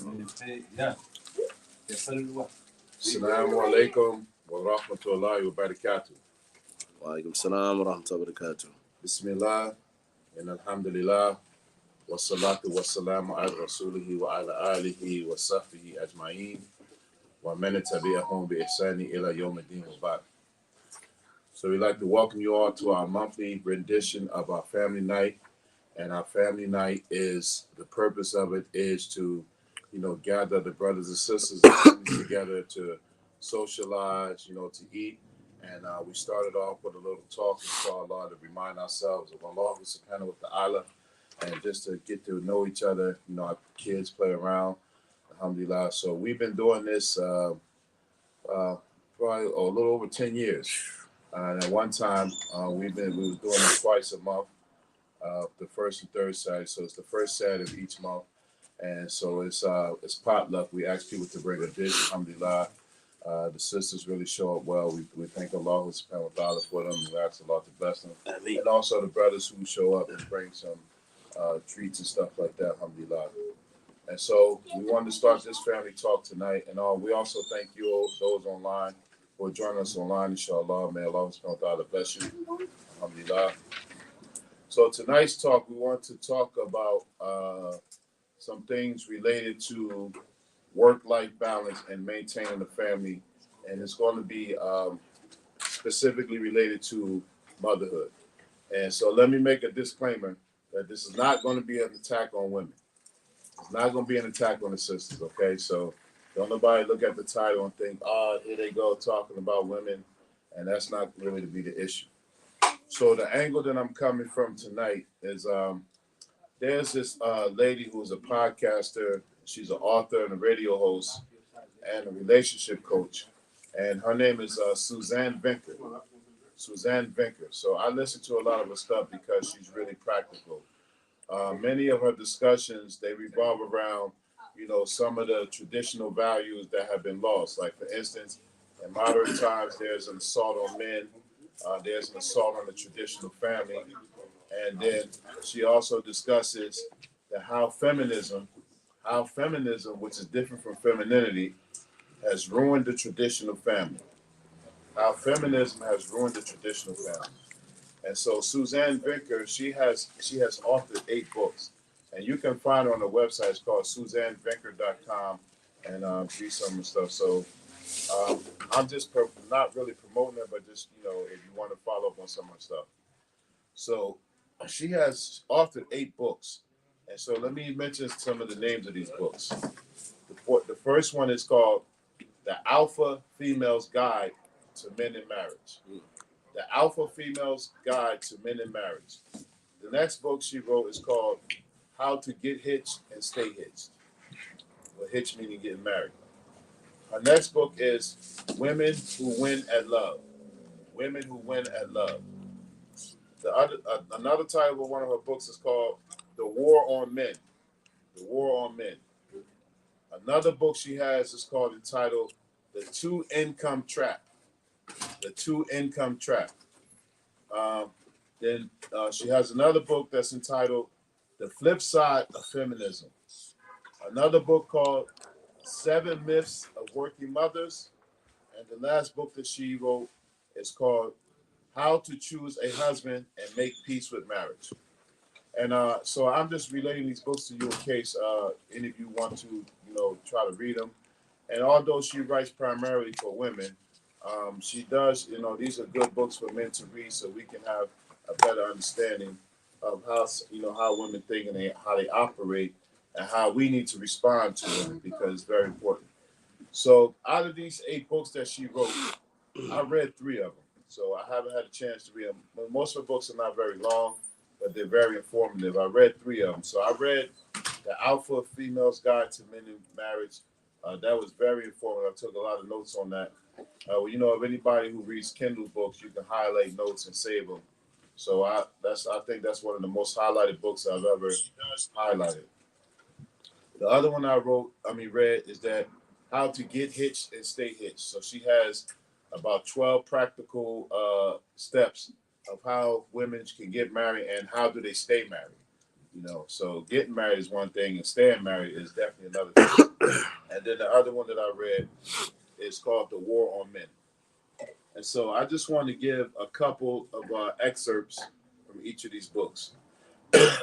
Assalamu alaikum wa rahmatullahi wa barakatuh. Wa alaikum salam wa rahmatullahi wa barakatuh. Bismillah and alhamdulillah wa salatu wa salamu ala rasulihi wa ala alihi wa sahbihi ajma'in wa man tabi'ahum bi ihsani ila yawm ad-din wa ba'd. So we'd like to welcome you all to our monthly rendition of our family night. And our family night is, the purpose of it is to, gather the brothers and sisters together to socialize, to eat. And we started off with a little talk, inshallah, to remind ourselves of Allah subhanahu wa ta'ala and just to get to know each other. Our kids play around, alhamdulillah. So we've been doing this probably a little over 10 years. And at one time, we was doing it twice a month. The first and third Saturday, so it's the first Saturday of each month, and so it's potluck. We ask people to bring a dish, alhamdulillah. The sisters really show up well. We thank Allah subhanahu wa ta'ala for them. We ask Allah to bless them, and also the brothers who show up and bring some treats and stuff like that, alhamdulillah. And so we wanted to start this family talk tonight, and we also thank you all, those online for joining us online, inshallah. May Allah subhanahu wa ta'ala bless you, alhamdulillah. So tonight's talk, we want to talk about some things related to work-life balance and maintaining the family, and it's going to be specifically related to motherhood. And so let me make a disclaimer that this is not going to be an attack on women. It's not going to be an attack on the sisters, okay? So don't nobody look at the title and think, here they go talking about women, and that's not really to be the issue. So the angle that I'm coming from tonight is there's this lady who's a podcaster. She's an author and a radio host and a relationship coach. And her name is Suzanne Venker. Suzanne Venker. So I listen to a lot of her stuff because she's really practical. Many of her discussions, they revolve around, some of the traditional values that have been lost. Like, for instance, in modern times, there's an assault on men. There's an assault on the traditional family. And then she also discusses how feminism, which is different from femininity, has ruined the traditional family. How feminism has ruined the traditional family. And so Suzanne Venker, she has authored 8 books. And you can find her on the website. It's called SuzanneVenker.com, and read some of the stuff. So I'm just not really promoting it, but just, if you want to follow up on some of the stuff. So she has authored 8 books. And so let me mention some of the names of these books. The first one is called The Alpha Female's Guide to Men in Marriage. The Alpha Female's Guide to Men in Marriage. The next book she wrote is called How to Get Hitched and Stay Hitched. Well, hitched meaning getting married. Her next book is Women Who Win at Love. Women Who Win at Love. Another title of one of her books is called The War on Men. The War on Men. Another book she has is entitled The Two Income Trap. The Two Income Trap. Then she has another book that's entitled The Flip Side of Feminism. Another book called 7 Myths of Working Mothers. And the last book that she wrote is called How to Choose a Husband and Make Peace with Marriage. And so I'm just relating these books to you in case any of you want to, try to read them. And although she writes primarily for women, she does, these are good books for men to read so we can have a better understanding of how women think and how they operate and how we need to respond to women, because it's very important. So out of these 8 books that she wrote, I read 3 of them. So I haven't had a chance to read them. Most of her books are not very long, but they're very informative. I read 3 of them. So I read The Alpha Female's Guide to Men in Marriage. That was very informative. I took a lot of notes on that. If anybody who reads Kindle books, you can highlight notes and save them. So I think that's one of the most highlighted books I've ever highlighted. The other one I read is that How to Get Hitched and Stay Hitched. So she has about 12 practical steps of how women can get married and how do they stay married. So getting married is one thing, and staying married is definitely another thing. And then the other one that I read is called The War on Men. And so I just want to give a couple of excerpts from each of these books.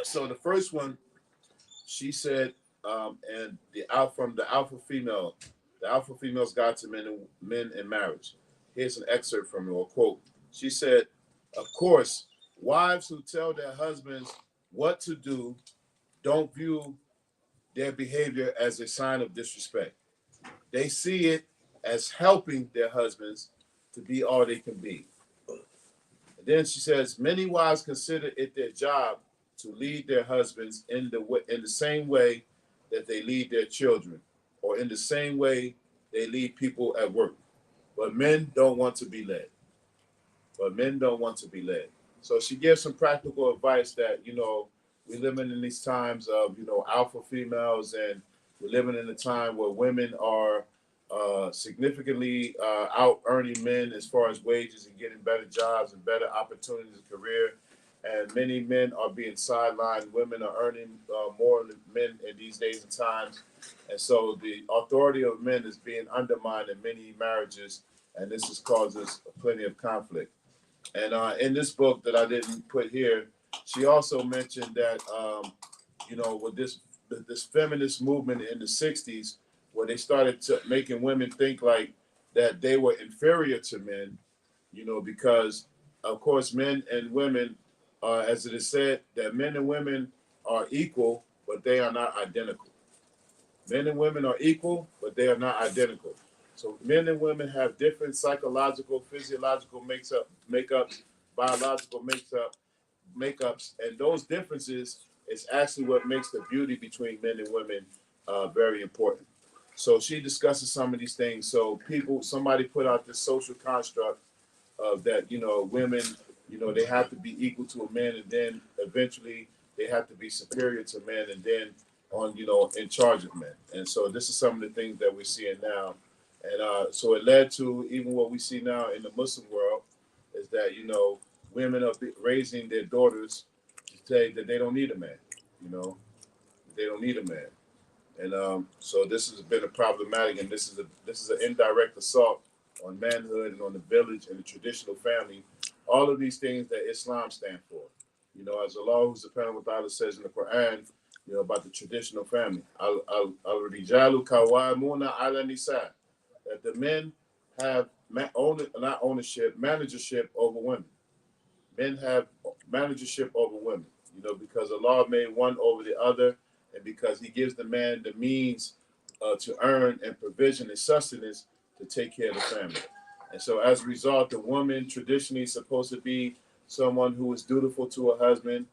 So the first one, she said, and from the Alpha Female's Guide to Men in Marriage. Here's an excerpt from it, or quote. She said, "Of course, wives who tell their husbands what to do don't view their behavior as a sign of disrespect. They see it as helping their husbands to be all they can be." And then she says, "Many wives consider it their job to lead their husbands in the same way that they lead their children, or in the same way they lead people at work. But men don't want to be led. But men don't want to be led." So she gives some practical advice that, we're living in these times of, alpha females, and we're living in a time where women are significantly out earning men as far as wages and getting better jobs and better opportunities in career. And many men are being sidelined. Women are earning more than men in these days and times. And so the authority of men is being undermined in many marriages, and this has causes plenty of conflict. And in this book that I didn't put here, she also mentioned that, with this feminist movement in the 60s, where they started making women think like that they were inferior to men, because, of course, men and women, as it is said, that men and women are equal, but they are not identical. Men and women are equal, but they are not identical. So men and women have different psychological, physiological makeups, biological makeups, and those differences is actually what makes the beauty between men and women very important. So she discusses some of these things. So somebody put out this social construct of that, women, they have to be equal to a man, and then eventually they have to be superior to men, and then in charge of men. And so this is some of the things that we're seeing now. And so it led to even what we see now in the Muslim world is that, women are raising their daughters to say that they don't need a man, you know, they don't need a man. And so this has been a problematic, and this is an indirect assault on manhood and on the village and the traditional family. All of these things that Islam stands for. As Allah subhanahu wa ta'ala says in the Quran, about the traditional family. Al-rijalu kawamuna ala nisa. That the men have not ownership, managership over women. Men have managership over women, because Allah made one over the other, and because He gives the man the means to earn and provision and sustenance to take care of the family. And so, as a result, the woman traditionally is supposed to be someone who is dutiful to her husband,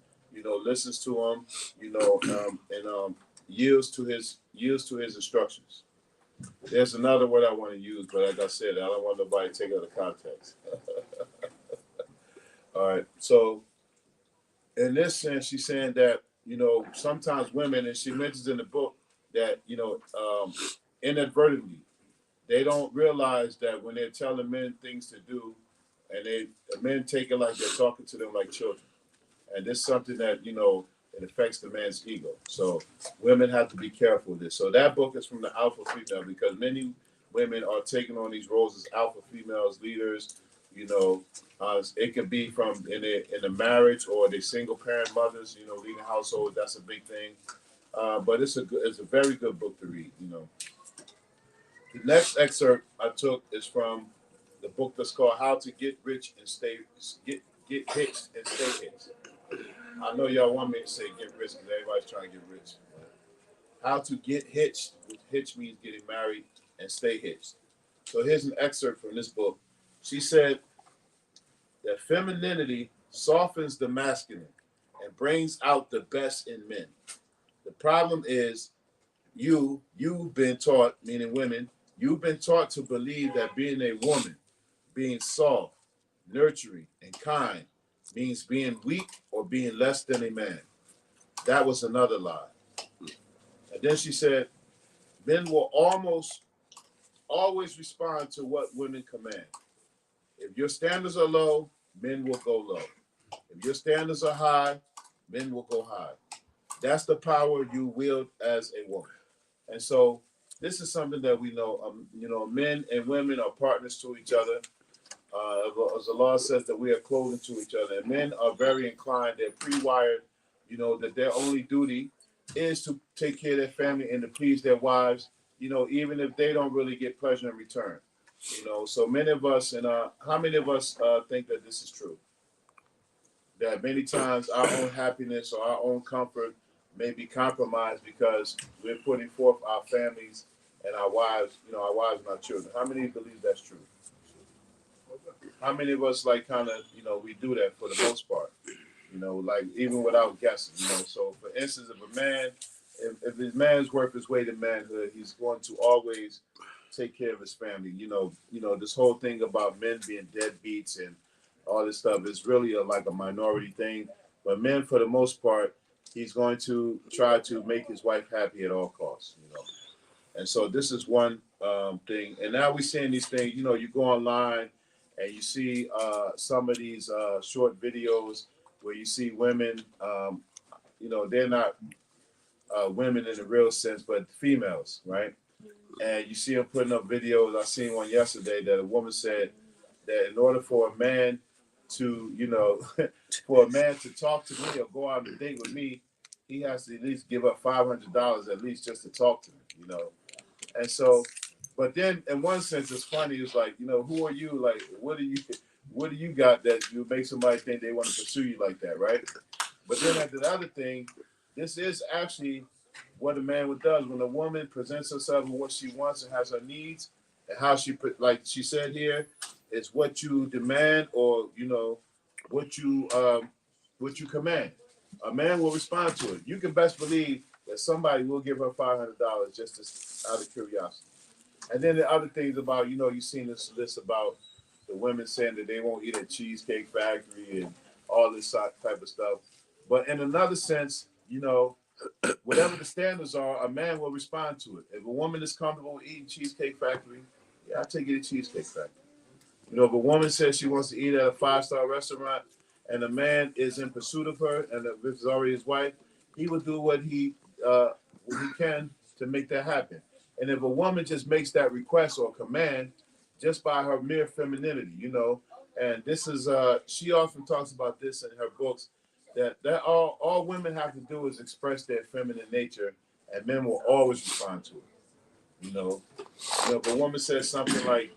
listens to him, and yields to his instructions. There's another word I want to use, but like I said, I don't want nobody to take it out of context. All right, so in this sense, she's saying that, sometimes women, and she mentions in the book that, inadvertently, they don't realize that when they're telling men things to do, and the men take it like they're talking to them like children. And this is something that, it affects the man's ego. So women have to be careful with this. So that book is from the alpha female, because many women are taking on these roles as alpha females, leaders. It could be from in a marriage, or they single parent mothers, leading households. That's a big thing. But it's a very good book to read. The next excerpt I took is from the book that's called How to Get Rich and Get Hitched and Stay Hitched. I know y'all want me to say get rich because everybody's trying to get rich. How to get hitched, which hitch means getting married, and stay hitched. So here's an excerpt from this book. She said that femininity softens the masculine and brings out the best in men. The problem is you've been taught, meaning women, you've been taught to believe that being a woman, being soft, nurturing, and kind means being weak or being less than a man. That was another lie. And then she said, men will almost always respond to what women command. If your standards are low, men will go low. If your standards are high, men will go high. That's the power you wield as a woman. And so this is something that we know. Men and women are partners to each other. As the law says that we are clothing to each other. And men are very inclined, they're pre-wired, that their only duty is to take care of their family and to please their wives, even if they don't really get pleasure in return. So many of us, and how many of us think that this is true? That many times our own happiness or our own comfort may be compromised because we're putting forth our families and our wives, and our children. How many believe that's true? How many of us kind of, we do that for the most part, like even without guessing, So for instance, if a man, if his man's worth his weight in manhood, he's going to always take care of his family. This whole thing about men being deadbeats and all this stuff is really like a minority thing. But men, for the most part, he's going to try to make his wife happy at all costs. And so this is one thing. And now we're seeing these things. You go online and you see some of these short videos where you see women. They're not women in the real sense, but females, right? And you see them putting up videos. I seen one yesterday that a woman said that in order for a man to, for a man to talk to me or go out on a date with me, he has to at least give up $500 at least just to talk to me. And so, but then in one sense, it's funny. It's like, who are you? Like, what do you got that you make somebody think they want to pursue you like that, right? But then at the other thing, this is actually what a man does when a woman presents herself with what she wants and has her needs, and how she put, like she said here, it's what you demand or what you command. A man will respond to it. You can best believe that somebody will give her $500 just out of curiosity. And then the other things about, you've seen this list about the women saying that they won't eat at Cheesecake Factory and all this type of stuff. But in another sense, whatever the standards are, a man will respond to it. If a woman is comfortable with eating Cheesecake Factory, yeah, I'll take you to Cheesecake Factory. If a woman says she wants to eat at a 5-star restaurant and a man is in pursuit of her, and if it's already his wife, he will do what he can to make that happen. And if a woman just makes that request or command just by her mere femininity, and this is she often talks about this in her books, that all women have to do is express their feminine nature, and men will always respond to it. If a woman says something like,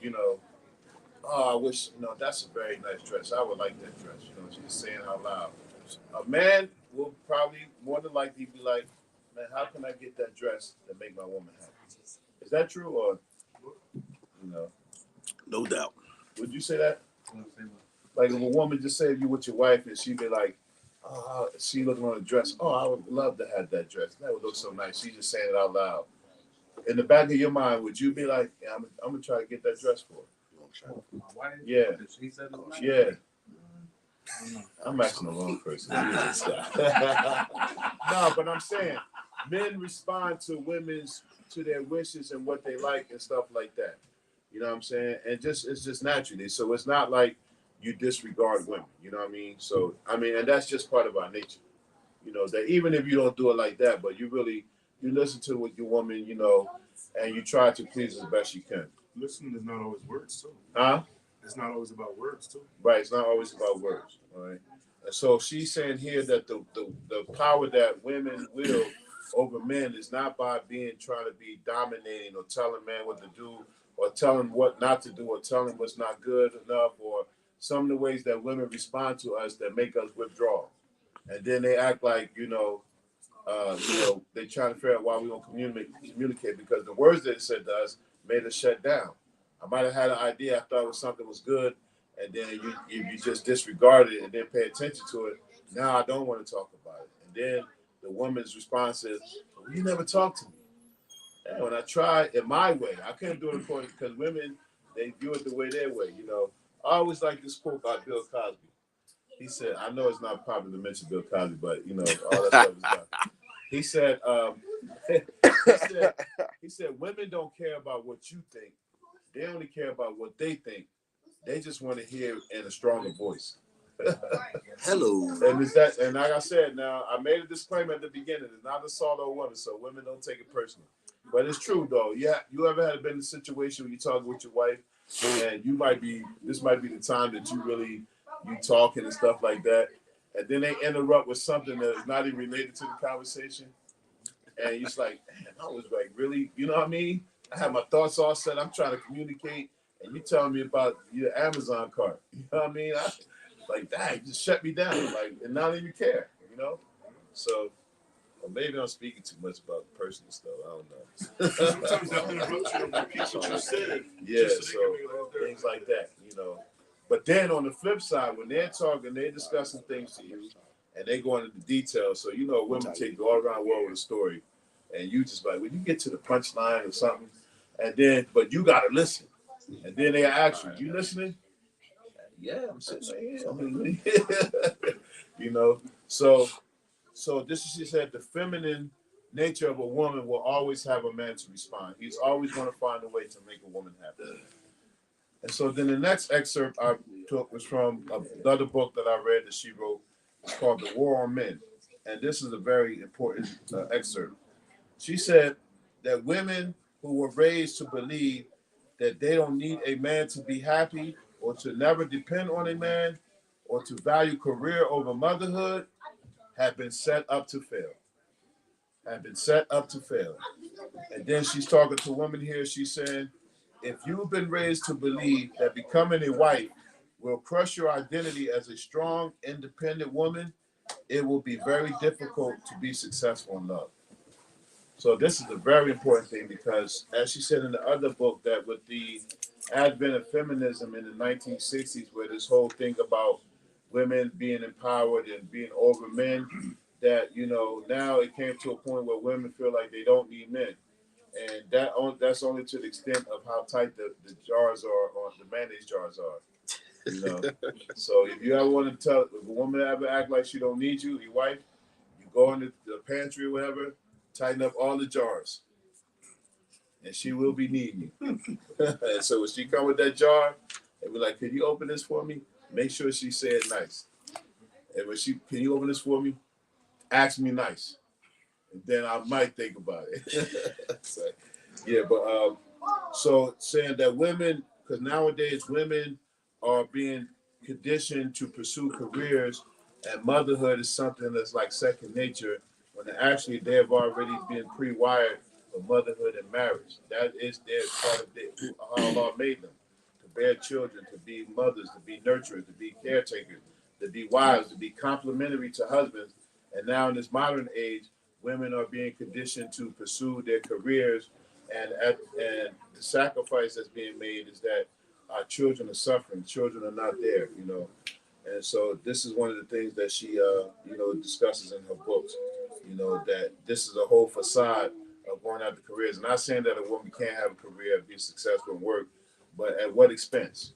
oh, I wish, that's a very nice dress. I would like that dress. She's saying out loud. A man will probably more than likely be like, man, how can I get that dress to make my woman happy? Is that true or, No doubt. Would you say that? Like if a woman just said you with your wife and she'd be like, oh, she looking on a dress. Oh, I would love to have that dress. That would look so nice. She's just saying it out loud. In the back of your mind, would you be like, yeah, I'm going to try to get that dress for her? Yeah. Yeah. I'm asking the wrong person. No, but I'm saying men respond to their wishes and what they like and stuff like that. You know what I'm saying? And it's just naturally. So it's not like you disregard women. You know what I mean? So and that's just part of our nature. That even if you don't do it like that, but you listen to what your woman, and you try to please as best you can. Listening is not always words too. Huh? It's not always about words too. Right. It's not always about words. All right. And so she's saying here that the power that women wield over men is not by trying to be dominating or telling men what to do or telling what not to do or telling what's not good enough or some of the ways that women respond to us that make us withdraw. And then they act like, they trying to figure out why we don't communicate because the words that it said to us made us shut down. I might have had an idea, I thought something was good, and then you just disregard it and then pay attention to it. Now I don't want to talk about it. And then the woman's response is, well, you never talk to me. And when I tried it my way, I couldn't do it according because women, they view it the way their way. I always like this quote by Bill Cosby. He said, I know it's not popular to mention Bill Cosby, but all that stuff is done. He said, he said, women don't care about what you think. They only care about what they think. They just want to hear in a stronger voice. Hello. And is that, and like I said, now I made a disclaimer at the beginning, it's not assault on women, so women don't take it personally. But it's true though. Yeah, you ever had been in a situation where you talking with your wife, and this might be the time that you talking and stuff like that, and then they interrupt with something that is not even related to the conversation, and you're just like, man, I was like, really, you know what I mean? I have my thoughts all set. I'm trying to communicate, and you telling me about your Amazon cart. You know what I mean? Like, dang, just shut me down, like, and not even care, you know? So, or maybe I'm speaking too much about personal stuff. I don't know. Sometimes they'll interrupt you and repeat what you said. Yeah, so things like that, you know. But then on the flip side, when they're talking, they're discussing things to you, and they go into the details. So you know, women take you all around the world with a story, and you just like when you get to the punchline or something, and then but you gotta listen, and then they ask you, "You listening?" Yeah, I'm sitting right here. You know, so this is, she said, the feminine nature of a woman will always have a man to respond. He's always going to find a way to make a woman happy. And so then the next excerpt I took was from another book that I read that she wrote. It's called The War on Men. And this is a very important excerpt. She said that women who were raised to believe that they don't need a man to be happy or to never depend on a man or to value career over motherhood have been set up to fail. Have been set up to fail. And then she's talking to women here. She's saying, if you've been raised to believe that becoming a wife will crush your identity as a strong, independent woman, it will be very difficult to be successful in love. So this is a very important thing because, as she said in the other book, that with the advent of feminism in the 1960s, where this whole thing about women being empowered and being over men, that now it came to a point where women feel like they don't need men, and that's only to the extent of how tight the jars are, or the mayonnaise jars are. So if you ever want to tell if a woman ever act like she don't need you, your wife, you go in the pantry or whatever, tighten up all the jars, and she will be needing you. And so when she come with that jar, and be like, "Can you open this for me?" Make sure she say it nice. And when can you open this for me? Ask me nice, and then I might think about it. So, yeah, but so saying that women, because nowadays women are being conditioned to pursue careers, and motherhood is something that's like second nature, when actually they have already been pre-wired for motherhood and marriage. That is their part of how Allah made them, to bear children, to be mothers, to be nurturers, to be caretakers, to be wives, to be complementary to husbands. And now in this modern age, women are being conditioned to pursue their careers, and the sacrifice that's being made is that our children are suffering. Children are not there. And so this is one of the things that she, discusses in her books. That this is a whole facade of going after careers. Not saying that a woman can't have a career and be successful in work, but at what expense?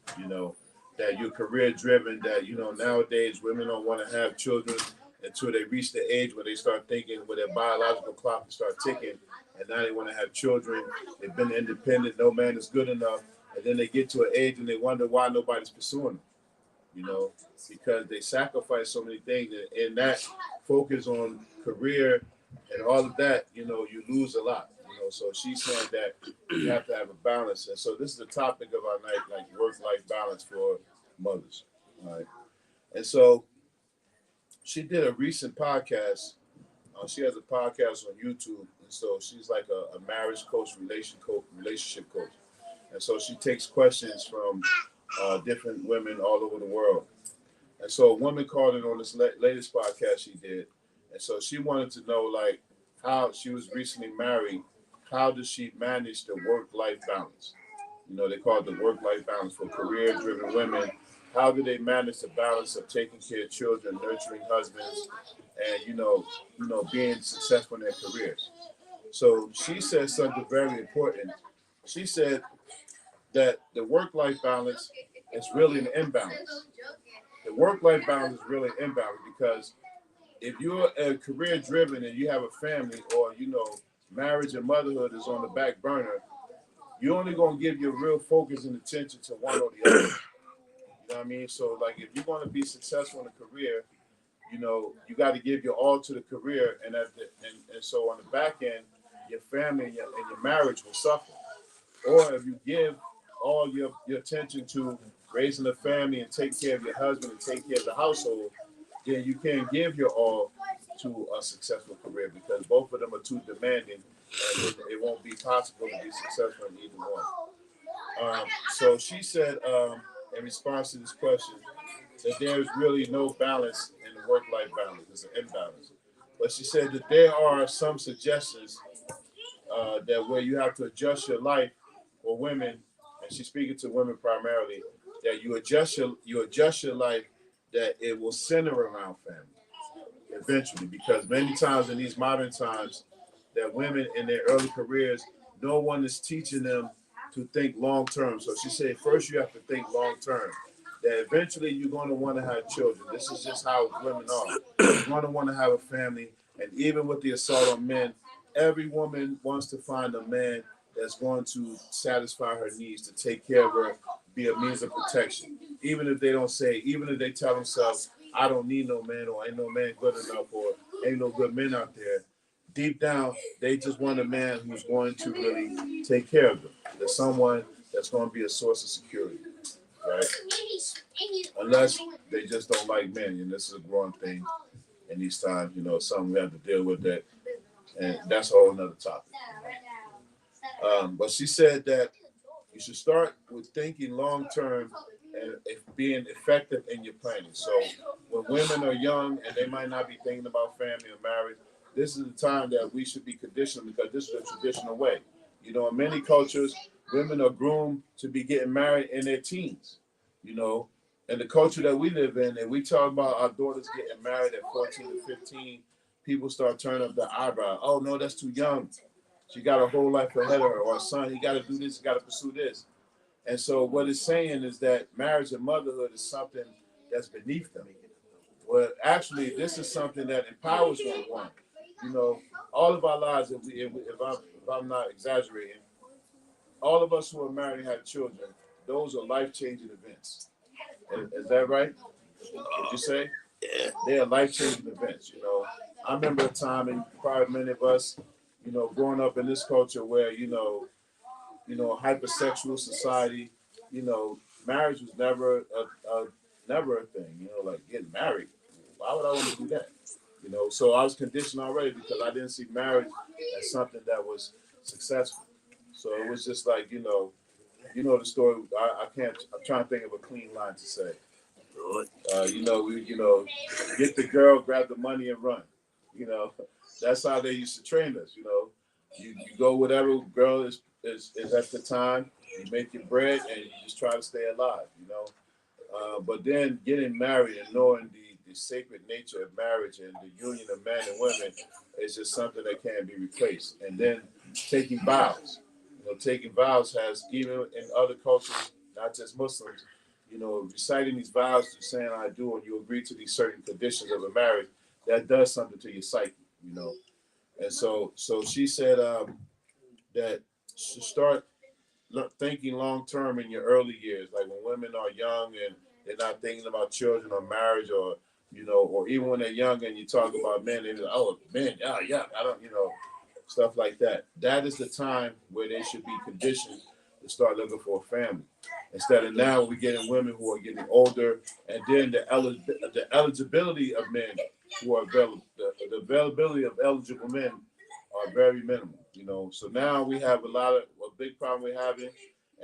That you're career driven. That nowadays women don't want to have children until they reach the age where they start thinking, where their biological clock will start ticking, and now they want to have children. They've been independent. No man is good enough, and then they get to an age and they wonder why nobody's pursuing them. Because they sacrifice so many things, and that focus on career and all of that, you lose a lot. So she's saying that you have to have a balance. And so this is the topic of our night, like work-life balance for mothers. All right. And so she did a recent podcast. She has a podcast on YouTube. And so she's like a marriage coach, relationship coach. And so she takes questions from different women all over the world. And so a woman called in on this latest podcast she did. And so she wanted to know, like, how she was recently married. How does she manage the work-life balance? They call it the work-life balance for career-driven women. How do they manage the balance of taking care of children, nurturing husbands, and, being successful in their careers? So she said something very important. She said that the work-life balance is really an imbalance. The work-life balance is really an imbalance because if you're career driven and you have a family, or marriage and motherhood is on the back burner, you're only going to give your real focus and attention to one or the other. know what I mean? So like if you're going to be successful in a career, you know, you got to give your all to the career, and and so on the back end, your family and your marriage will suffer. Or if you give all your attention to raising a family and take care of your husband and take care of the household, then you can't give your all to a successful career because both of them are too demanding, and it won't be possible to be successful in either one. So she said, in response to this question, that there's really no balance in the work-life balance. It's an imbalance. But she said that there are some suggestions that where you have to adjust your life for women, and she's speaking to women primarily, that you adjust your life that it will center around family eventually, because many times in these modern times that women in their early careers, no one is teaching them to think long term. So she said first you have to think long term, that eventually you're going to want to have children. This is just how women are. You're going to want to have a family, and even with the assault on men, every woman wants to find a man that's going to satisfy her needs, to take care of her, be a means of protection. Even if they don't say, even if they tell themselves, I don't need no man, or ain't no man good enough, or ain't no good men out there. Deep down, they just want a man who's going to really take care of them. There's someone that's going to be a source of security, right? Unless they just don't like men, and this is a growing thing in these times. You know, something we have to deal with that, and that's a whole nother topic. But she said that you should start with thinking long term and being effective in your planning. So when women are young and they might not be thinking about family or marriage, this is the time that we should be conditioned, because this is the traditional way. You know, in many cultures, women are groomed to be getting married in their teens. You know, and the culture that we live in, and we talk about our daughters getting married at 14 or 15, people start turning up their eyebrow. Oh no, that's too young. She got a whole life ahead of her. Or son, he got to do this, he got to pursue this. And so what it's saying is that marriage and motherhood is something that's beneath them. Well, actually, this is something that empowers one. You know, all of our lives, if I'm not exaggerating, all of us who are married and have children, those are life-changing events. Is that right? Would you say? They are life-changing events. You know, I remember a time, and probably many of us, you know, growing up in this culture where, hypersexual society, you know, marriage was never a thing. You know, like getting married. Why would I want to do that? You know, so I was conditioned already because I didn't see marriage as something that was successful. So it was just like, the story. I can't. I'm trying to think of a clean line to say. Get the girl, grab the money, and run. You know, that's how they used to train us. You know, you go whatever girl is at the time. You make your bread and you just try to stay alive. But then getting married and knowing the sacred nature of marriage and the union of men and women is just something that can't be replaced. And then taking vows. Taking vows has, even in other cultures, not just Muslims, reciting these vows to saying I do, and you agree to these certain conditions of a marriage, that does something to your psyche. And so she said that to start thinking long term in your early years, like when women are young and they're not thinking about children or marriage, or or even when they're young and you talk about men, they're like, oh, men, yeah, I don't, stuff like that. That is the time where they should be conditioned to start looking for a family. Instead of now, we're getting women who are getting older, and then the eligibility of men who are available, the availability of eligible men are very minimal. So now we have a big problem we're having,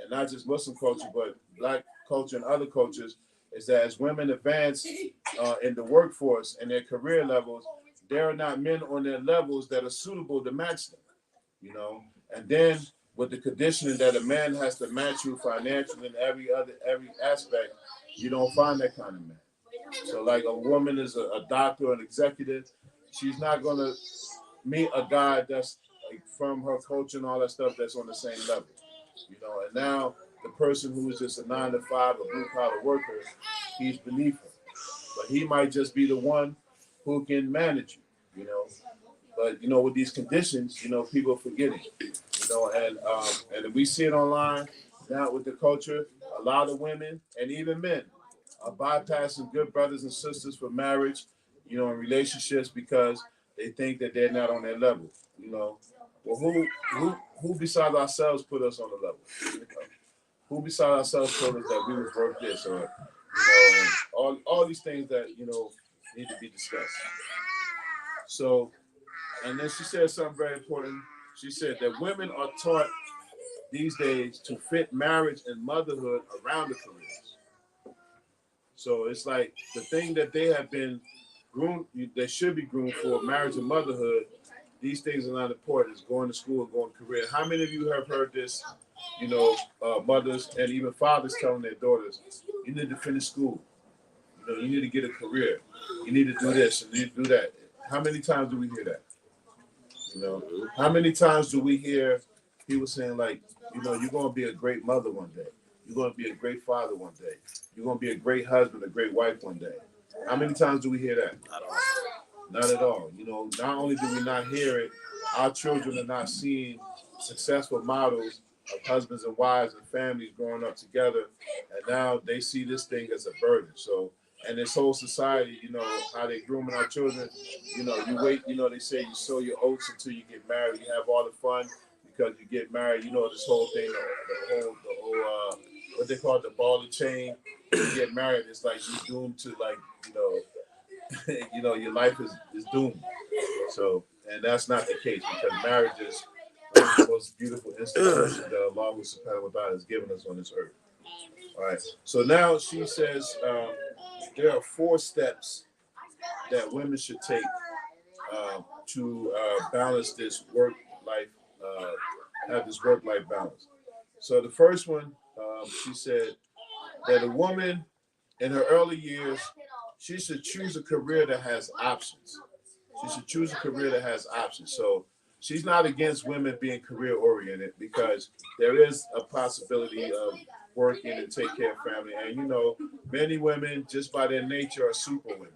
and not just Muslim culture, but Black culture and other cultures, is that as women advance in the workforce and their career levels, there are not men on their levels that are suitable to match them. And then with the conditioning that a man has to match you financially in every aspect, you don't find that kind of man. So like a woman is a doctor, an executive, she's not gonna meet a guy that's like from her culture and all that stuff that's on the same level. And now the person who is just a 9 to 5, a blue collar worker, he's beneath her. But he might just be the one who can manage you. But with these conditions, people are forgetting. And we see it online now with the culture. A lot of women and even men are bypassing good brothers and sisters for marriage, in relationships because they think that they're not on their level. Well, who besides ourselves put us on the level? Who besides ourselves told us that we was worth this, or and all these things that need to be discussed. So, and then she said something very important. She said that women are taught these days to fit marriage and motherhood around the careers. So it's like the thing that they have been groomed, they should be groomed for marriage and motherhood. These things are not important. It's going to school and going to career. How many of you have heard this? Mothers and even fathers telling their daughters, "You need to finish school. You need to get a career. You need to do this and you need to do that." How many times do we hear that? How many times do we hear people saying like, you're going to be a great mother one day. You're going to be a great father one day. You're going to be a great husband, a great wife one day. How many times do we hear that? Not at all. Not only do we not hear it, our children are not seeing successful models of husbands and wives and families growing up together. And now they see this thing as a burden. So, and this whole society, how they grooming our children, you wait, they say you sow your oats until you get married. You have all the fun because you get married. This whole thing, the whole what they call it, the ball and chain. You get married, it's like you're doomed to your life is doomed. So, and that's not the case because marriage is one of the most beautiful institutions that Allah subhanahu wa ta'ala has given us on this earth. All right. So now she says there are 4 steps that women should take to balance this work-life, have this work-life balance. So the first one, she said that a woman in her early years, she should choose a career that has options. She should choose a career that has options. So she's not against women being career oriented because there is a possibility of working and take care of family. And many women just by their nature are super women.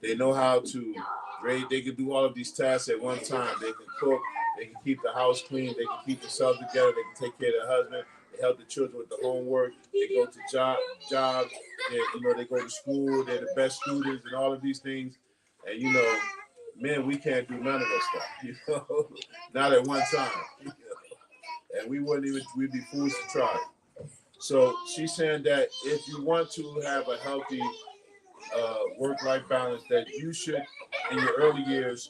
They know how to raise, they can do all of these tasks at one time. They can cook, they can keep the house clean, they can keep themselves together, they can take care of their husband, they help the children with the homework, they go to jobs, they go to school, they're the best students and all of these things. And men, we can't do none of that stuff, not at one time. And we'd be foolish to try. So she's saying that if you want to have a healthy work-life balance, that you should, in your early years,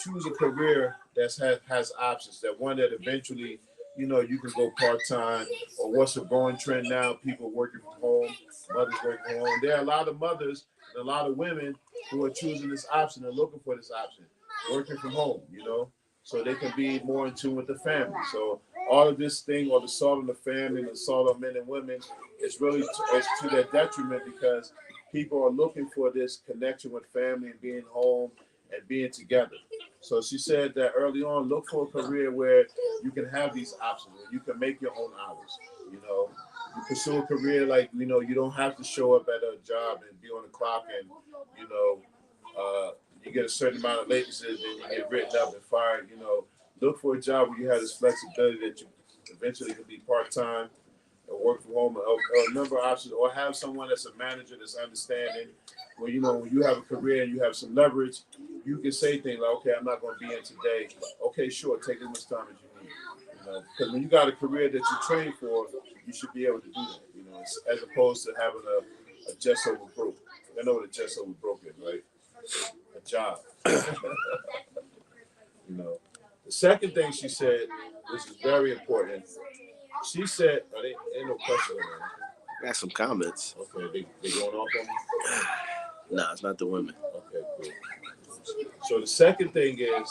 choose a career that has options. That one that eventually, you can go part-time, or what's a growing trend now? People working from home, mothers working from home. There are a lot of mothers and a lot of women who are choosing this option and looking for this option, working from home. So they can be more in tune with the family. So all of this thing, or the assault on the family, the assault on men and women, is really to their detriment because people are looking for this connection with family and being home and being together. So she said that early on, look for a career where you can have these options, where you can make your own hours. You pursue a career like, you don't have to show up at a job and be on the clock and, you get a certain amount of latency and then you get written up and fired. Look for a job where you have this flexibility that you eventually can be part-time or work from home, or a number of options, or have someone that's a manager that's understanding. Where when you have a career and you have some leverage, you can say things like, "Okay, I'm not going to be in today. Okay, sure, take as much time as you need." Because when you got a career that you train for, you should be able to do that. As opposed to having a just over broke. I know what a just over broke is, right? A job. The second thing she said, which is very important, she said, ain't no question on that. Got some comments. Okay, they going off on me? Nah, it's not the women. Okay, cool. So the second thing is,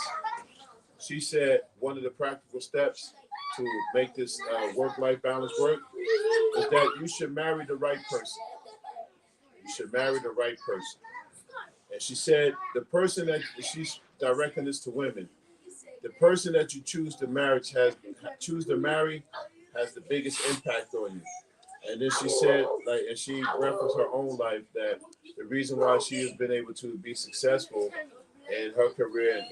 she said one of the practical steps to make this work-life balance work is that you should marry the right person. You should marry the right person. And she said the person that she's directing this to women, the person that you choose to marry has the biggest impact on you. And then she said, and she referenced her own life, that the reason why she has been able to be successful in her career,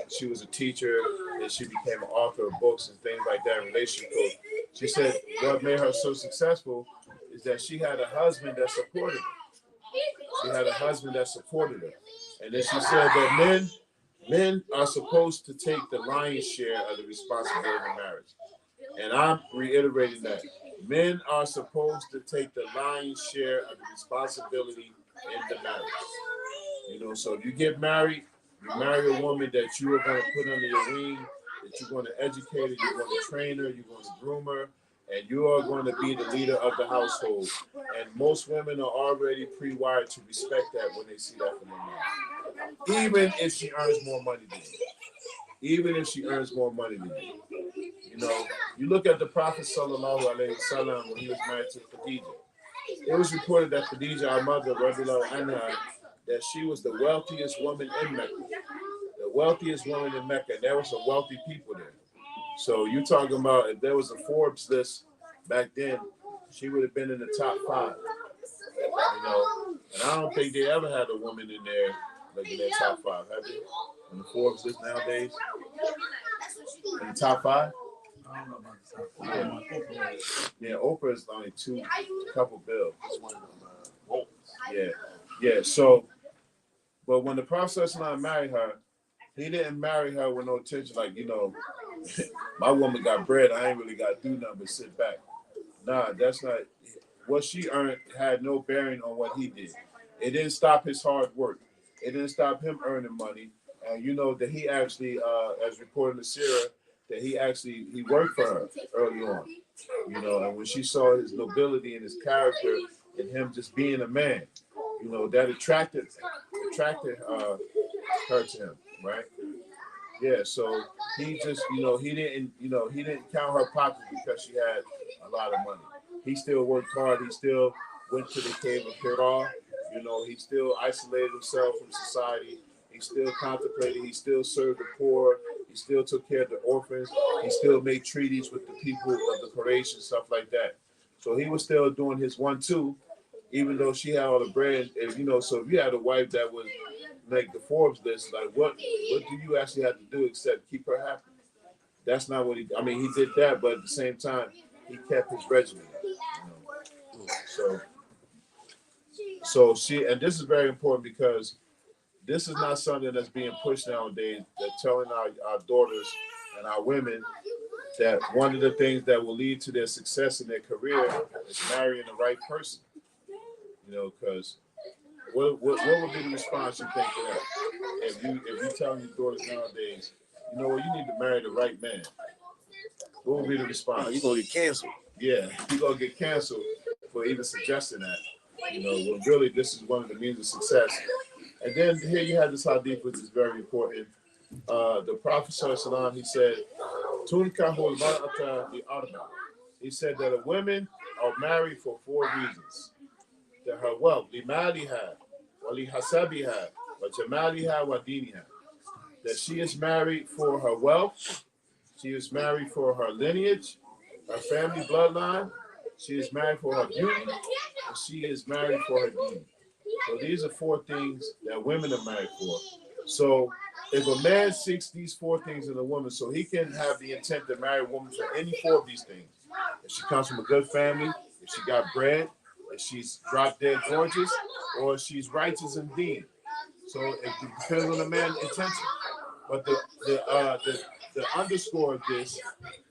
she was a teacher and she became an author of books and things like that, relationship coach. She said what made her so successful is that she had a husband that supported her. She had a husband that supported her. And then she said that men are supposed to take the lion's share of the responsibility of marriage. And I'm reiterating that. Men are supposed to take the lion's share of the responsibility in the marriage. You know, so if you get married, you marry a woman that you are going to put under your wing, that you're going to educate her, you're going to train her, you're going to groom her, and you are going to be the leader of the household. And most women are already pre-wired to respect that when they see that from their man. Even if she earns more money than you. Even if she earns more money than you. You know, you look at the Prophet Sallallahu Alaihi Wasallam when he was married to Khadija. It was reported that Khadija, our mother, radiallahu anha, that she was the wealthiest woman in Mecca. The wealthiest woman in Mecca. And there was some wealthy people there. So you talking about if there was a Forbes list back then, she would have been in the top 5. You know, and I don't think they ever had a woman in there like in their top 5, have they? On the Forbes list nowadays? In the top 5? I don't know about the top. Yeah, Oprah is only couple bills. Yeah, yeah. So, but when the Prophet married her, he didn't marry her with no intention, like, you know, my woman got bread, I ain't really got to do nothing but sit back. Nah, that's not, what she earned had no bearing on what he did. It didn't stop his hard work. It didn't stop him earning money. And you know that he actually, as reported in the Sierra, that he worked for her early on. You know, and when she saw his nobility and his character and him just being a man, you know, that attracted her to him, right? Yeah, so he just, you know, he didn't count her pockets because she had a lot of money. He still worked hard. He still went to the cave of Hira. You know, he still isolated himself from society. He still contemplated. He still served the poor. He still took care of the orphans. He still made treaties with the people of the Quraysh and stuff like that. So he was still doing his 1-2, even though she had all the bread. And, you know, so if you had a wife that was like the Forbes list, like what do you actually have to do except keep her happy? That's not what he did that, but at the same time, he kept his regimen. You know? So she, and this is very important because this is not something that's being pushed nowadays. They're telling our daughters and our women that one of the things that will lead to their success in their career is marrying the right person. You know, because what would be the response you think to that? If you telling your daughters nowadays, you know what, you need to marry the right man. What would be the response? You're going to get canceled. Yeah, you're going to get canceled for even suggesting that. You know, well, really, this is one of the means of success. And then here you have this hadith, which is very important. The Prophet ﷺ, he said, "Tunkahul mar'ata li arba." He said that a woman are married for 4 reasons. That her wealth, li maliha, wa li hasabiha, wa jamaliha, wa diniha. That she is married for her wealth, she is married for her lineage, her family bloodline, she is married for her beauty, and she is married for her deen. So these are 4 things that women are married for. So if a man seeks these 4 things in a woman, so he can have the intent to marry a woman for any 4 of these things. If she comes from a good family, if she got bread, if she's drop dead gorgeous, or if she's righteous and deen. So it depends on the man's intention. But the underscore of this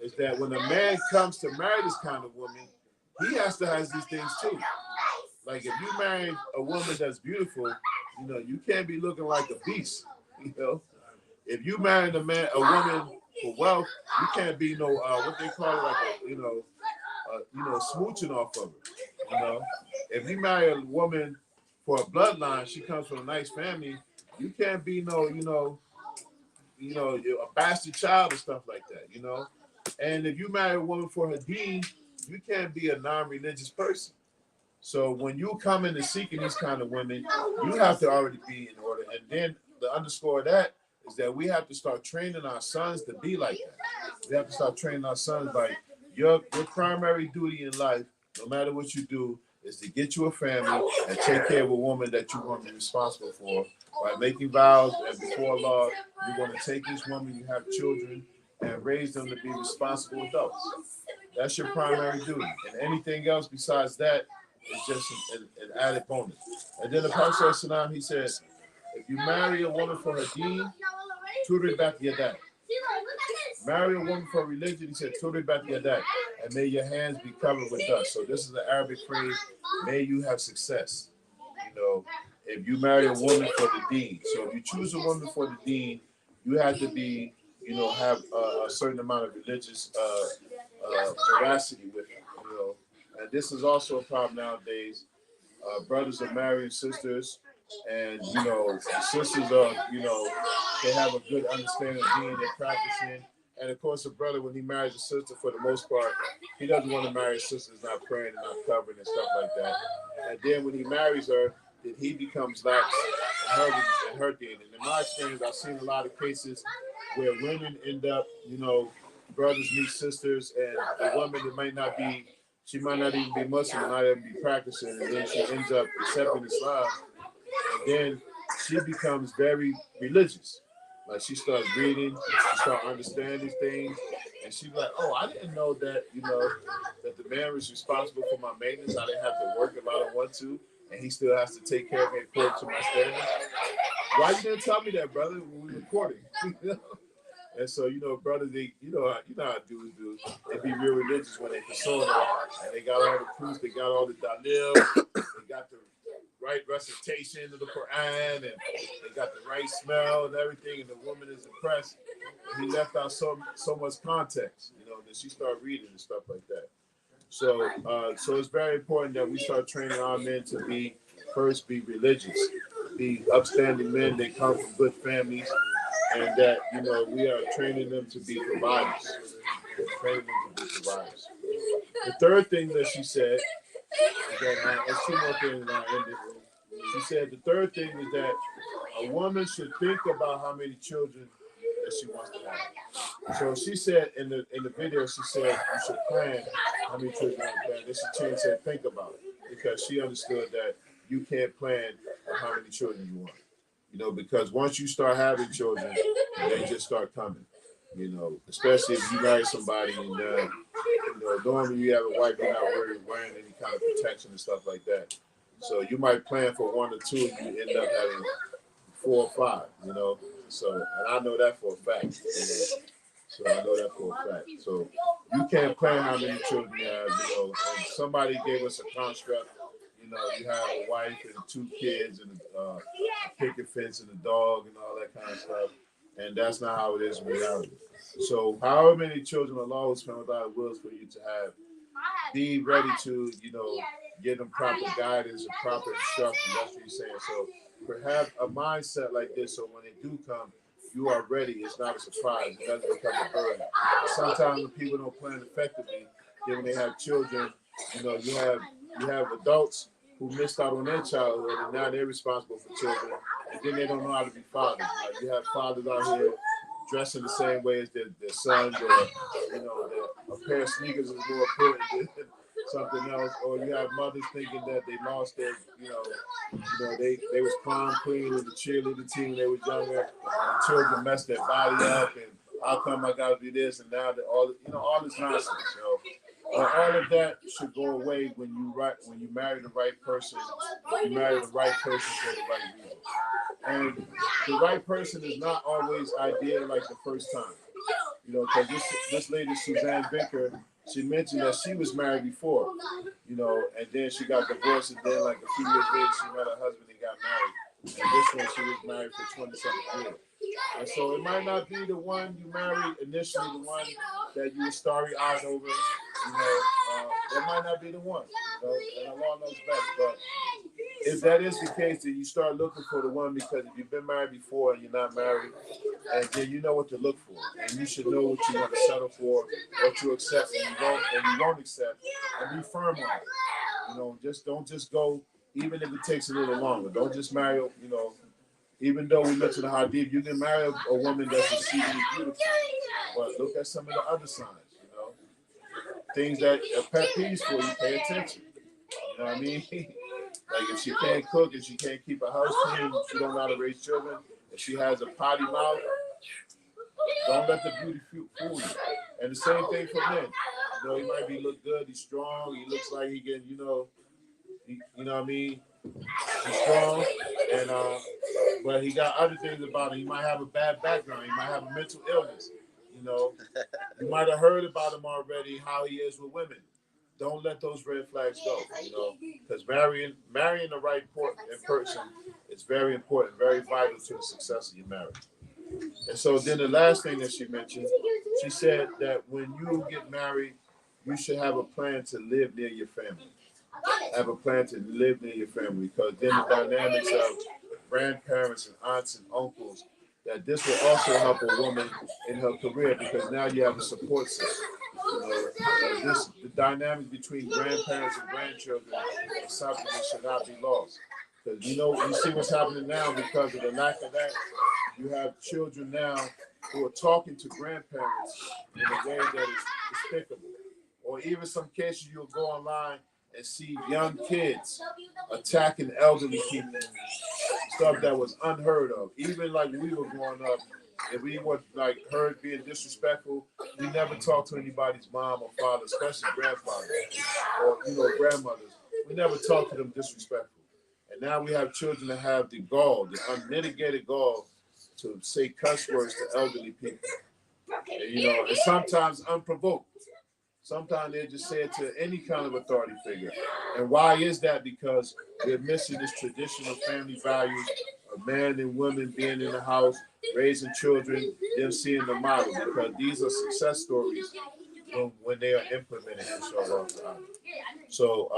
is that when a man comes to marry this kind of woman, he has to have these things too. Like if you marry a woman that's beautiful, you know, you can't be looking like a beast. You know, if you marry a woman for wealth, you can't be no what they call it, like a smooching off of her. You know, if you marry a woman for a bloodline, she comes from a nice family. You can't be a bastard child or stuff like that. You know, and if you marry a woman for her deen, you can't be a non-religious person. So when you come into seeking these kind of women, you have to already be in order. And then the underscore of that is that we have to start training our sons to be like that. We have to start training our sons like your primary duty in life, no matter what you do, is to get you a family and take care of a woman that you're going to be responsible for by making vows, and before Allah, you're going to take this woman, you have children, and raise them to be responsible adults. That's your primary duty. And anything else besides that It's just an added bonus. And then the Prophet Sallallahu he said, if you marry a woman for her deen, tutor back your dad. Marry a woman for religion, he said, tutor back your dad. And may your hands be covered with dust. So this is the Arabic phrase, may you have success. You know, if you marry a woman for the deen. So if you choose a woman for the deen, you have to be, you know, have a certain amount of religious veracity with it, you know. And this is also a problem nowadays. Brothers are marrying sisters, and you know, sisters are, you know, they have a good understanding of being they're practicing. And of course, a brother, when he marries a sister, for the most part, he doesn't want to marry a sister that's not praying and not covering and stuff like that. And then when he marries her, then he becomes lax in her deed. And in my experience, I've seen a lot of cases where women end up, you know, brothers meet sisters, and the woman that might not be, she might not even be Muslim, might even be practicing, and then she ends up accepting Islam, and then she becomes very religious. Like she starts reading, she starts understanding these things, and she's like, "Oh, I didn't know that, you know, that the man was responsible for my maintenance. I didn't have to work if I don't want to, and he still has to take care of me according to my standards. Why you didn't tell me that, brother, when we were recording?" You know? And so, you know, brothers, they, you know how dudes do. They be real religious when they console it, and they got all the proofs, they got all the dalil, they got the right recitation of the Quran, and they got the right smell and everything, and the woman is impressed. And he left out so much context, you know, that she started reading and stuff like that. So, so it's very important that we start training our men to be religious, be upstanding men. They come from good families, and that, you know, we are training them to be providers. Training them to be providers. The third thing that she said is that there's two more things, and I'll end it. She said the third thing is that a woman should think about how many children that she wants to have. So she said in the video, she said you should plan how many children you want to have. Then she changed, said think about it, because she understood that you can't plan how many children you want. You know, because once you start having children, they just start coming. You know, especially if you marry somebody and you know, normally you have a wife, you're not wearing any kind of protection and stuff like that. So you might plan for one or two, and you end up having 4 or 5. You know, so and I know that for a fact. You know? So I know that for a fact. So you can't plan how many children you have. You know, and somebody gave us a construct. You know, you have a wife and 2 kids and a picket fence and a dog and all that kind of stuff. And that's not how it is in reality. So however many children Allah will spend without wills for you to have, be ready to, you know, give them proper guidance and proper instruction. That's what he's saying. So have a mindset like this, so when they do come, you are ready. It's not a surprise. It doesn't become a burden. Sometimes when people don't plan effectively, then when they have children, you know, you have adults who missed out on their childhood, and now they're responsible for children, and then they don't know how to be fathers. Like you have fathers out here dressing the same way as their sons, or you know, a pair of sneakers is more important than something else, or you have mothers thinking that they lost their, you know, they was prom queen with the cheerleading team when they was younger, and the children messed their body up, and how come I gotta do this, and now that all this nonsense, you know. All of that should go away when you marry the right person. You marry the right person for the right reason. And the right person is not always ideal like the first time. You know, because this lady, Suzanne Binker, she mentioned that she was married before, you know, and then she got divorced, and then like a few years later, she met her husband and got married. And this one, she was married for 27 years. And so it might not be the one you married initially, the one that you were starry-eyed over. You know, that might not be the one. You know, and Allah knows best. But if that is the case, then you start looking for the one, because if you've been married before and you're not married, and then you know what to look for, and you should know what you want to settle for, what you accept and you won't accept, and be firm on it. You know, don't just go, even if it takes a little longer. Don't just marry, you know. Even though we mentioned how deep, you can marry a woman that's exceedingly beautiful, but look at some of the other signs. You know, things that are pet peeves for you. Pay attention. You know what I mean? Like if she can't cook, if she can't keep a house clean, if she don't know how to raise children, if she has a potty mouth, don't let the beauty fool you. And the same thing for men. You know, he might look good, he's strong, he looks like he can, you know, You know what I mean? He's strong, and but he got other things about him. He might have a bad background. He might have a mental illness. You know, you might have heard about him already. How he is with women. Don't let those red flags go. You know, because marrying the right person is very important, very vital to the success of your marriage. And so then the last thing that she mentioned, she said that when you get married, you should have a plan to live near your family. Have a plan to live near your family, because then the dynamics of grandparents and aunts and uncles, that this will also help a woman in her career, because now you have a support system. You know, the dynamic between grandparents and grandchildren is something that should not be lost. Because you see what's happening now because of the lack of that. You have children now who are talking to grandparents in a way that is despicable. Or even some cases you'll go online and see young kids attacking elderly people, stuff that was unheard of. Even like when we were growing up, if we were like heard being disrespectful, we never talked to anybody's mom or father, especially grandfathers or grandmothers. We never talked to them disrespectful. And now we have children that have the gall, the unmitigated gall, to say cuss words to elderly people. And sometimes unprovoked. Sometimes they just say it to any kind of authority figure. And why is that? Because we're missing this traditional family values of man and women being in the house, raising children, them seeing the model. Because these are success stories when they are implemented. So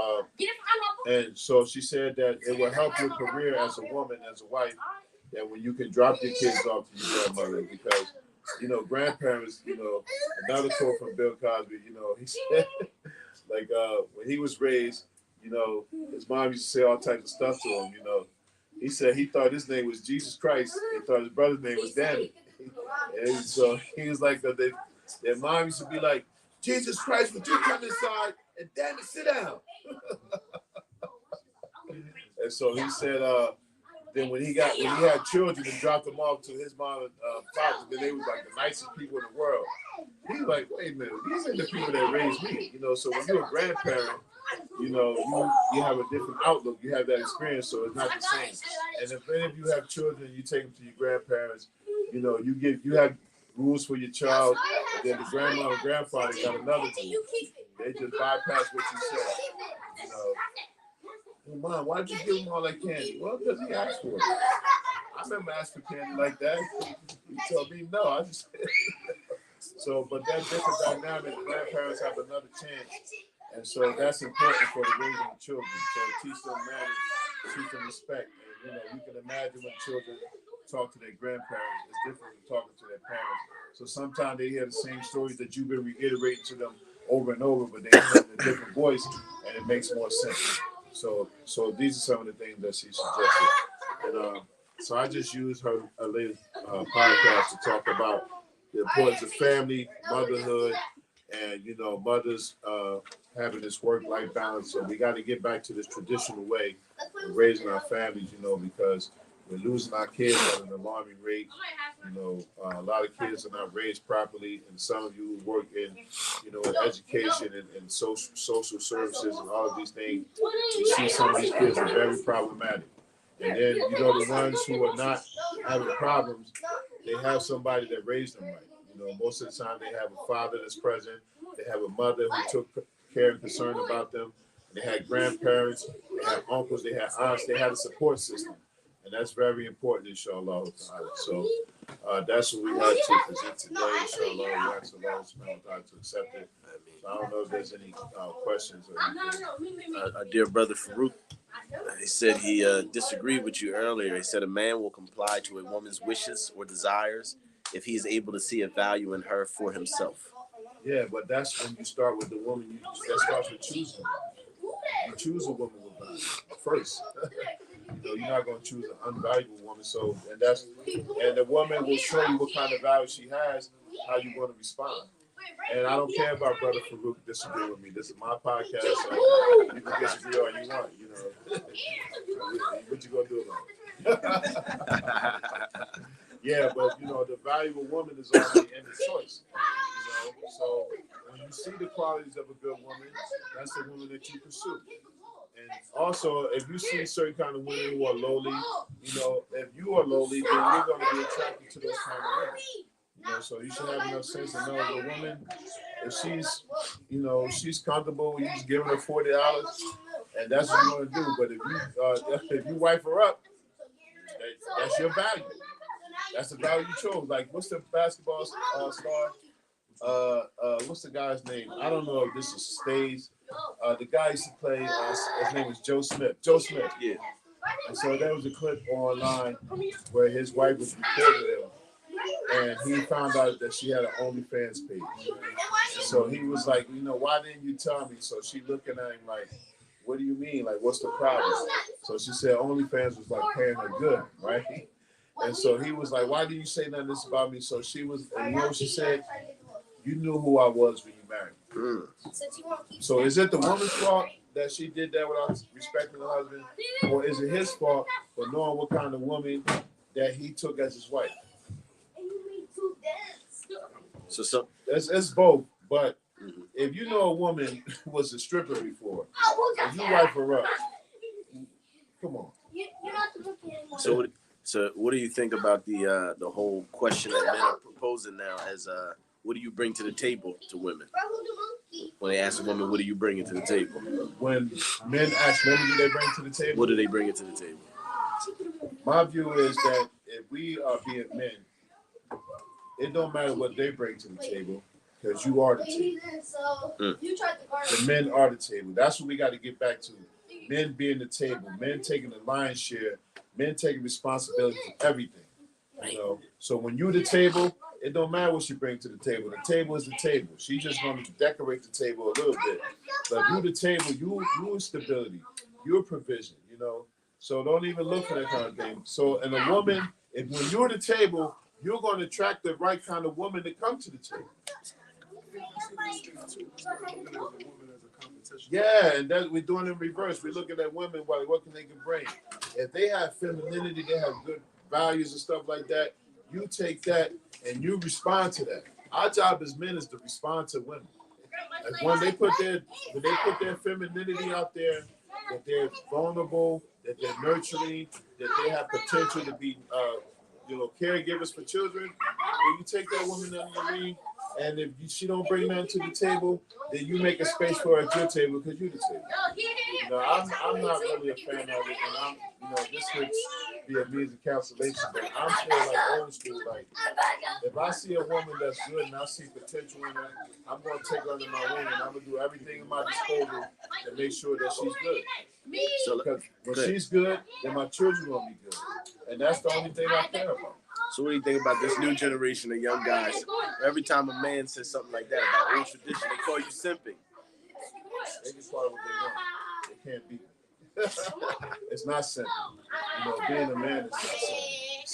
she said that it will help your career as a woman, as a wife, that when you can drop your kids off to your grandmother, because grandparents, another quote from Bill Cosby, he said, like, when he was raised, his mom used to say all types of stuff to him, He said he thought his name was Jesus Christ. He thought his brother's name was Danny. And so he was like, their mom used to be like, Jesus Christ, would you come inside? And Danny, sit down. And so he said, then when he had children and dropped them off to his mom and father, then they was like the nicest people in the world. He's like, wait a minute, these ain't the people that raised me. So when you're a grandparent, you have a different outlook. You have that experience, so it's not the same. And if any of you have children, you take them to your grandparents. You have rules for your child. And then the grandma and grandfather got another rule. They just bypass what you said. Well, Mom, why'd you give him all that candy? Well, because he asked for it. I remember asking for candy like that. He told me no. I just but that different dynamic, grandparents have another chance. And so that's important for the raising of children. So teach them manners, teach them respect. And, you can imagine when children talk to their grandparents, it's different from talking to their parents. So sometimes they hear the same stories that you've been reiterating to them over and over, but they hear it in a different voice, and it makes more sense. So these are some of the things that she suggested. And so I just used her latest podcast to talk about the importance of family, motherhood, and mothers having this work-life balance. So we got to get back to this traditional way of raising our families, because we're losing our kids at an alarming rate. A lot of kids are not raised properly, and some of you who work in, in education and social services and all of these things, you see some of these kids are very problematic. And then, the ones who are not having problems, they have somebody that raised them right. Most of the time they have a father that's present. They have a mother who took care and concern about them. They had grandparents, they had uncles, they had aunts, they had a support system. And that's very important, inshallah. So that's what we had to present today, inshallah. We ask Allah subhanahu wa ta'ala to accept it. So I don't know if there's any questions or anything. Our dear brother Farouk, he said he disagreed with you earlier. He said a man will comply to a woman's wishes or desires if he is able to see a value in her for himself. Yeah, but that's when you start with the woman. That starts with choosing. You choose a woman with value first. You're not going to choose an unvaluable woman. So, and the woman will show you what kind of value she has, how you're going to respond. And I don't care about Brother Farouk disagreeing with me. This is my podcast, so you can disagree all you want. What you gonna do about it? Yeah, but the valuable woman is already in the choice. So when you see the qualities of a good woman, that's the woman that you pursue. And also, if you see certain kind of women who are lowly, you know, if you are lowly, then you're going to be attracted to those kind of women. You know, so you should have enough sense to know the woman, if she's, you know, she's comfortable, you just giving her $40, and that's what you want to do. But if you wife her up, that's your value. That's the value you chose. Like, what's the basketball star? What's the guy's name? I don't know if this is stays. The guy used to play. His name is Joe Smith. Joe Smith. Yeah. And so there was a clip online where his wife was recording him, and he found out that she had an OnlyFans page. So he was like, you know, why didn't you tell me? So she looking at him like, what do you mean? Like, what's the problem? So she said OnlyFans was like paying her good, right? And so he was like, why did you say none of this about me? So she was, and you know what she said? You knew who I was when you married me. So is it the woman's fault that she did that without respecting her husband? Or is it his fault for knowing what kind of woman that he took as his wife? So It's both. But if you know a woman was a stripper before, if you wife her up, come on. So what do you think about the whole question that men are proposing now as what do you bring to the table to women? When they ask a woman, what do you bring to the table? When men ask women, do they bring to the table? What do they bring to the table? My view is that if we are being men, it don't matter what they bring to the table, because you are the table. The men are the table. That's what we got to get back to. Men being the table, men taking the lion's share, men taking responsibility for everything. You know, so when you're the table, it don't matter what she brings to the table. The table is the table. She's just going to decorate the table a little bit. But you the table, you stability, you're provision. You know, so don't even look for that kind of thing. So, and a woman, if when you're the table, you're going to attract the right kind of woman to come to the table. Yeah, and that we're doing in reverse. We're looking at women, what can they bring? If they have femininity, they have good values and stuff like that. You take that and you respond to that. Our job as men is to respond to women. Like when they put their femininity out there, that they're vulnerable, that they're nurturing, that they have potential to be, caregivers for children. When you take that woman under the ring, and if she don't bring nothing to the table, then you make a space for her at your table because you're the table. You know, I'm not really a fan of it, and this could be a means of cancellation, but I'm still like old school. Like, if I see a woman that's good and I see potential in her, I'm going to take her under my wing and I'm going to do everything in my disposal to make sure that she's good. So because when she's good, then my children will be good, and that's the only thing I care about. So what do you think about this new generation of young guys? Every time a man says something like that about old tradition, they call you simping. They can call it what they want. They can't beat it. It's not simping. You know, being a man is not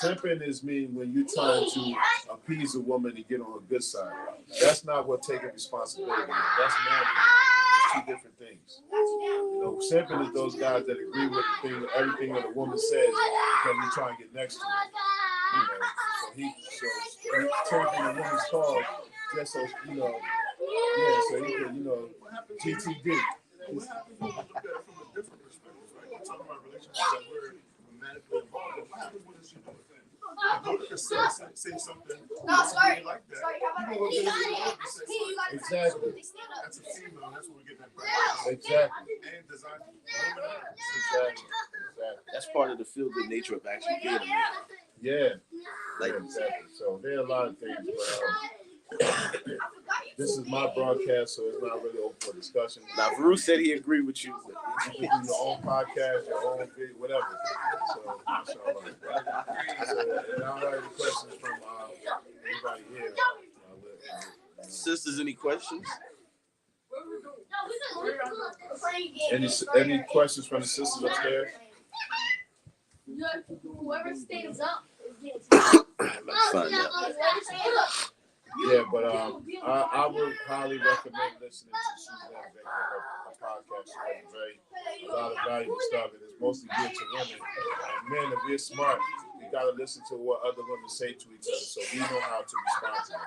simping. Simping is mean when you're trying to appease a woman and get on her good side. That's not what taking responsibility is. That's manly. It's two different things. You know, simping is those guys that agree with everything that a woman says because you're trying to get next to her. You know, so he's taking a woman's call just so, so he can, GTD. What happens when we look at it from a different perspective, right? We're talking about relationships that we're romantically involved in. What happens when she doing things? If Monica say something like that, you know what Exactly. That's a female, that's what we're getting at. Exactly. And design Exactly. That's part of the feel-good nature of actually being a man. Yeah. Like, exactly. So there are a lot of things, but this is my broadcast, so it's not really open for discussion. Now, Farouk said he agreed with you. You can do your own podcast, your own video, whatever. So, inshallah. So, and I heard the questions from anybody here. Sisters, any questions? Any questions from the sisters upstairs? Whoever stays up Let's find out. Yeah, but I would highly recommend listening to Suzanne Baker, her podcast. She has a lot of valuable stuff, and it's mostly geared to women. And men, if we're smart, we got to listen to what other women say to each other so we know how to respond to them.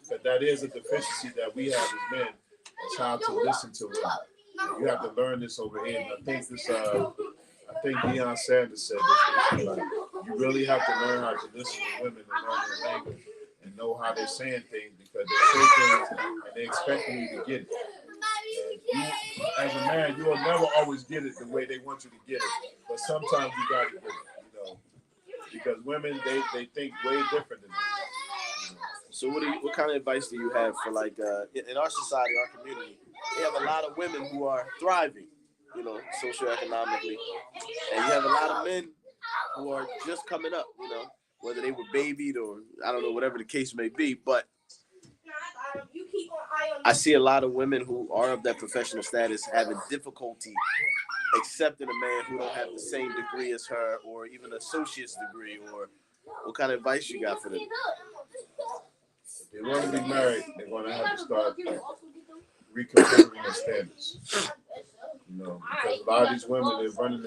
But that is a deficiency that we have as men, is how to listen to women. You have to learn this over here. And I think this. I think Deion Sanders said this. Like, you really have to learn how to listen to women and learn their language and know how they're saying things because they say things and they're expecting you to get it. And you, as a man, you will never always get it the way they want you to get it, but sometimes you got to get it, because women they think way different than us. So what kind of advice do you have for like in our society, our community? We have a lot of women who are thriving, socioeconomically, and you have a lot of men who are just coming up, whether they were babied or I don't know, whatever the case may be. But I see a lot of women who are of that professional status having difficulty accepting a man who don't have the same degree as her or even an associate's degree. Or what kind of advice you got for them? If they want to be married, they're going to have to start reconfiguring their standards. Because a lot of these women, they're running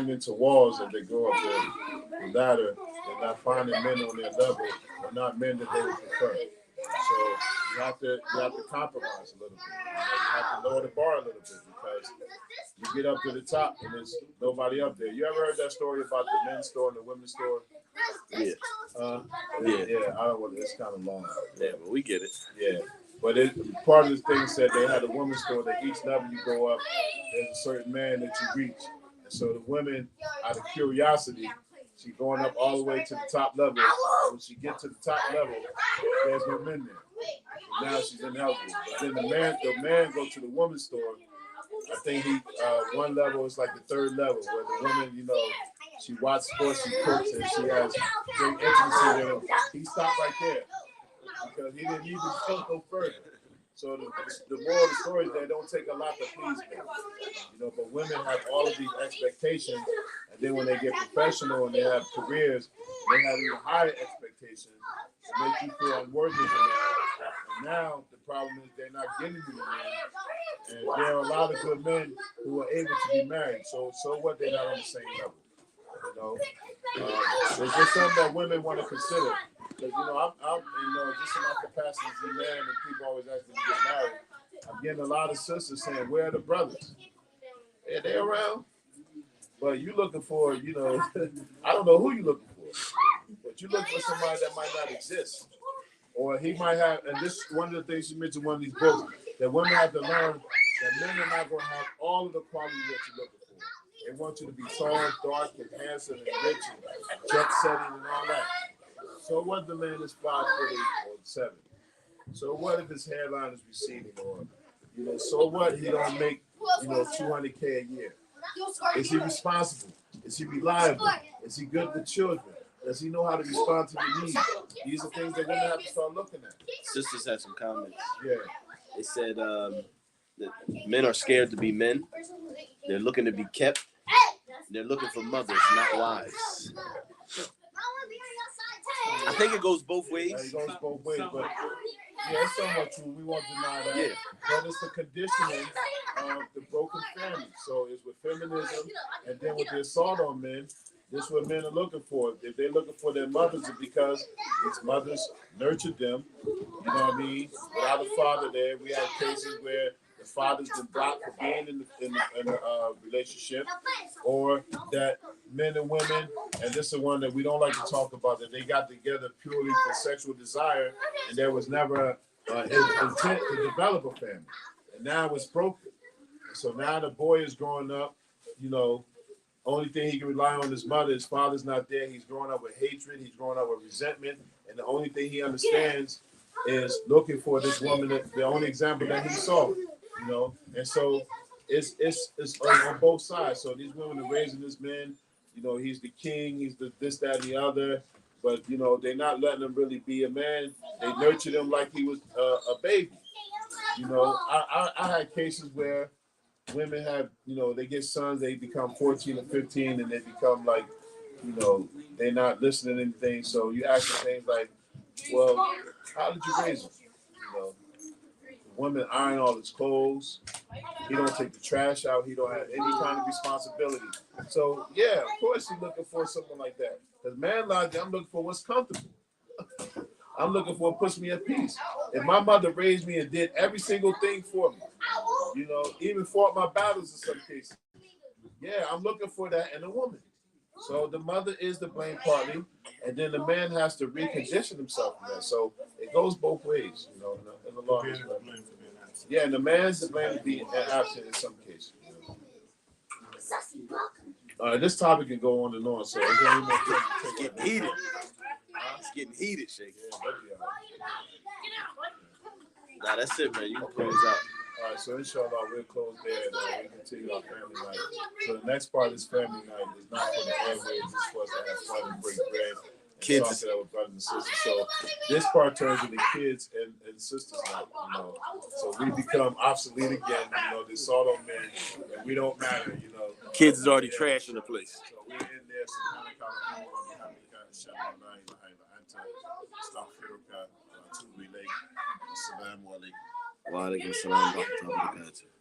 into walls as they go up the ladder. They're not finding men on their level, or not men that they would prefer. So you have to compromise a little bit. You have to lower the bar a little bit because you get up to the top and there's nobody up there. You ever heard that story about the men's store and the women's store? Yeah. Yeah. I don't want. It's kind of long. Yeah, but we get it. Yeah. But part of the thing said they had a women's store that each level you go up, there's a certain man that you reach. And so the women, out of curiosity, she's going up all the way to the top level. And when she gets to the top level, there's no men there. So now she's ineligible. But then the man go to the women's store. I think one level is like the third level where the woman, she watches sports, she cooks, and she has great intimacy with him. He stopped right there because he didn't even go no further. So the moral of the story is they don't take a lot to please men. But women have all of these expectations, and then when they get professional and they have careers, they have even higher expectations to make you feel unworthy of them. And now the problem is they're not getting you men, and there are a lot of good men who are able to be married. So what? They're not on the same level. There's just something that women want to consider. Because I'm just in my capacity as a man, and people always ask me to get married. I'm getting a lot of sisters saying, "Where are the brothers? Yeah, they around." But you looking for, I don't know who you looking for, but you looking for somebody that might not exist, or he might have. And this one of the things you mentioned in one of these books that women have to learn that men are not going to have all of the qualities that you're looking for. They want you to be tall, dark, and handsome, and rich, and jet setting, and all that. So what the man is 5'8" or 7? So what if his hairline is receding, or so what he don't make $200K a year? Is he responsible? Is he reliable? Is he good with children? Does he know how to respond to the needs? These are things that women have to start looking at. Sisters had some comments. Yeah. They said that men are scared to be men. They're looking to be kept. They're looking for mothers, not wives. I think it goes both ways. It goes both ways, but it's somewhat true. We won't deny that. Yeah. But it's the conditioning of the broken family. So it's with feminism and then with the assault on men. This is what men are looking for. If they're looking for their mothers, it's because these mothers nurtured them. You know what I mean? Without a father there, we have cases where the father's been blocked for being in the relationship, or that men and women, and this is one that we don't like to talk about, that they got together purely for sexual desire, and there was never intent to develop a family. And now it's broken. So now the boy is growing up, only thing he can rely on his mother. His father's not there. He's growing up with hatred. He's growing up with resentment. And the only thing he understands is looking for this woman, the only example that he saw, And so it's on both sides. So these women are raising this man, he's the king, he's the this, that, and the other. But, they're not letting him really be a man. They nurtured him like he was a baby. I had cases where women have, they get sons, they become 14 or 15, and they become like, they're not listening to anything. So you ask them things like, well, how did you raise him? The women iron all his clothes. He don't take the trash out. He don't have any kind of responsibility. So, yeah, of course you're looking for something like that. Because man logic, I'm looking for what's comfortable. I'm looking for what puts me at peace. If my mother raised me and did every single thing for me, You know, even fought my battles in some cases. Yeah, I'm looking for that in a woman. So the mother is the blame party, and then the man has to recondition himself from that. So it goes both ways, you know, in the law. Yeah, and the man's to blame to be absent in some cases. This topic can go on and on. So is there any more It's getting heated. It's getting heated, Shake. Nah, that's it, man. You can close out. All right, so inshallah, we'll close there and we continue our family night. So the next part of this family night is not for the airwaves, it's for us to have fun and break bread and Kids. talk it out with brothers and sisters. So this part turns into kids and sisters night, you know. So we become obsolete again, you know, this auto men, and we don't matter, you know. Kids is already trashing the place. So we're in there, Assalamu alaikum. Wa alaikum salam wa rahmatullahi wa barakatuh.